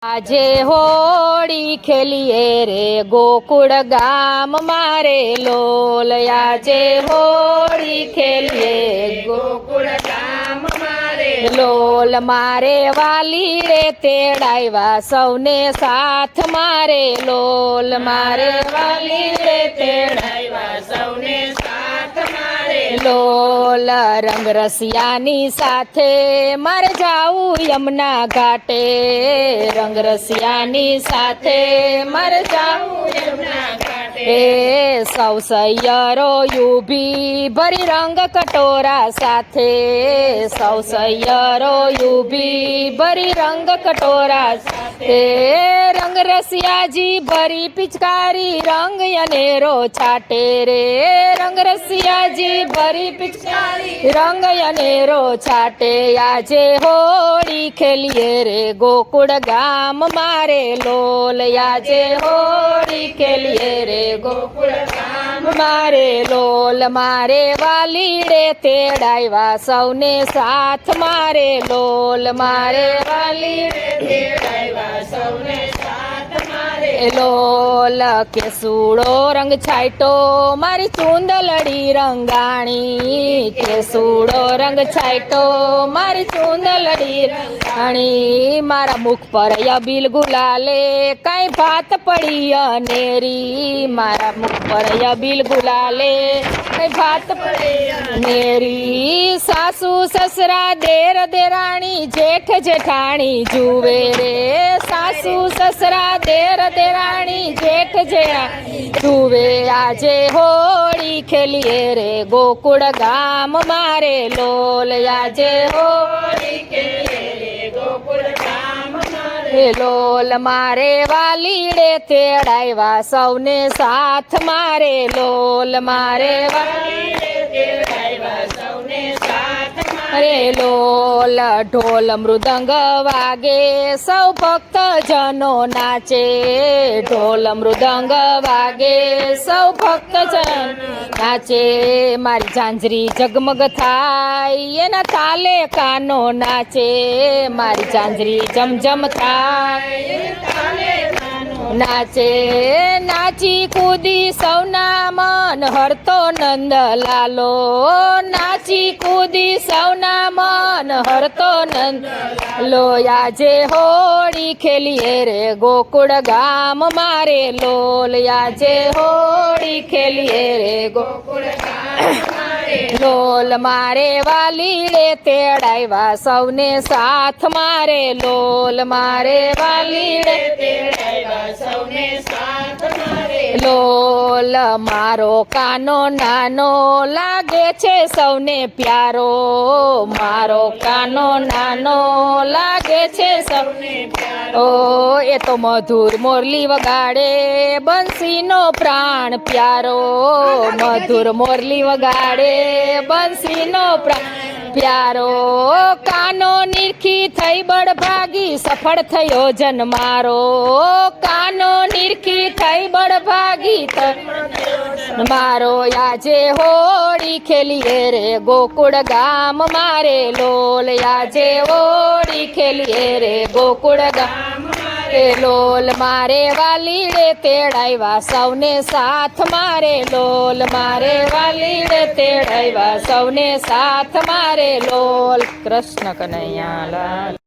આજે હોળી ખેલીએ રે ગોકુળ ગામ મારે લોલ, આજે હોળી ખેલીએ ગોકુળ ગામ મારે લોલ, મારે વાલી રે તેડાવ્યા સૌને સાથ મારે લોલ, મારે વાલી રે તેડાવ્યા સૌને સાથ મારે લોલ, રંગ રસિયાની સાથે મારે જાવું યમુના ઘાટે, રંગ રસિયાની સાથે મારે જાવું યમુના ઘાટે એ સૌ સૈયરો યુભી ભરી રંગ કટોરા સાથે, સૌ સૈયરો યુભી ભરી રંગ કટોરા સાથે, રંગ રસિયાજી ભરી પિચકારી રંગ અનેરો છાટે રે, રંગ રસિયાજી ભરી પિચકારી રંગ અનેરો છાટે, આજે હોળી ખેલીએ રે ગોકુળ ગામ મારે લોલ, આજે હોળી ખેલીએ રે ગોકુળ ગામ મારે લોલ, મારે વાલી રે તેડાવ્યા સૌને સાથ મારે લોલ, મારે વાલી રે તેડાવ્યા સૌને સાથ મારે લોલ, કેસુડો રંગ છાંટો મારી ચૂંદલડી રંગાણી, કેસુડો રંગ છાંટો મારી ચૂંદલડી રંગાણી, મારા મુખ પર અબીલ ગુલાલે કઈ ભાત પડી અનેરી, મારા મુખ પર અબીલ ગુલાલે કઈ ભાત પડી અનેરી, સાસુ સસરા દેર દેરાણી જેઠ જેઠાણી જુએ રે, સાસુ સસરા દેર દેરાણી જેઠ જેઠાણી જુએ, આજે હોળી ખેલીએ રે ગોકુળ ગામ મારે લોલ, આજે હોળી ખેલીએ રે ગોકુળ ગામ મારે લોલ, મારે વાલી રે તેડાવ્યા સૌને સાથ મારે લોલ, મારે વાલી રે તેડાવ્યા સૌને સાથ અરે લોલ, ઢોલ મૃદંગ વાગે સૌ ભક્ત જનો નાચે, ઢોલ મૃદંગ વાગે સૌ ભક્ત જન નાચે, મારી ઝાંઝરી જગમગ થાય એના તાલે કાનો નાચે, મારી ઝાંઝરી જમજમ થાય નાચે, નાચી કૂદી સૌના મન હરતો નંદ લાલો, નાચી કૂદી સૌના મન હરતો નંદ લો, આજે હોળી ખેલીએ રે ગોકુળ ગામ મારે લોલ, આજે હોળી ખેલીએ રે ગોકુળ ગામ મારે લોલ, મારે વાલી રે તેડાવ્યા સૌને સાથ મારે લોલ, મારે વાલી રે તેડાવ્યા સૌને સાથ મારે લોલ, મારો કાનો નાનો લાગે છે સૌને પ્યારો, મારો કાનો નાનો લાગે છે સૌને પ્યારો ઓ, એ તો મધુર મોરલી વગાડે બંસીનો પ્રાણ પ્યારો, મધુર મોરલી વગાડે બંસીનો પ્રાણ પ્યારો, કાનો નિરખી થઈ બળભાગી સફળ થયો જન મારો, કાનો નિરખી થઈ બળભાગી મારો, આજે હોળી ખેલીએ રે ગોકુળ ગામ મારે લોલ, આજે હોળી ખેલીએ રે ગોકુળ ગામ લોલ, મારે વાલી રે તેડાવ્યા સૌને સાથ મારે લોલ, મારે વાલી રે તેડાવ્યા સૌને સાથ મારે લોલ, કૃષ્ણ કનૈયા લાલ.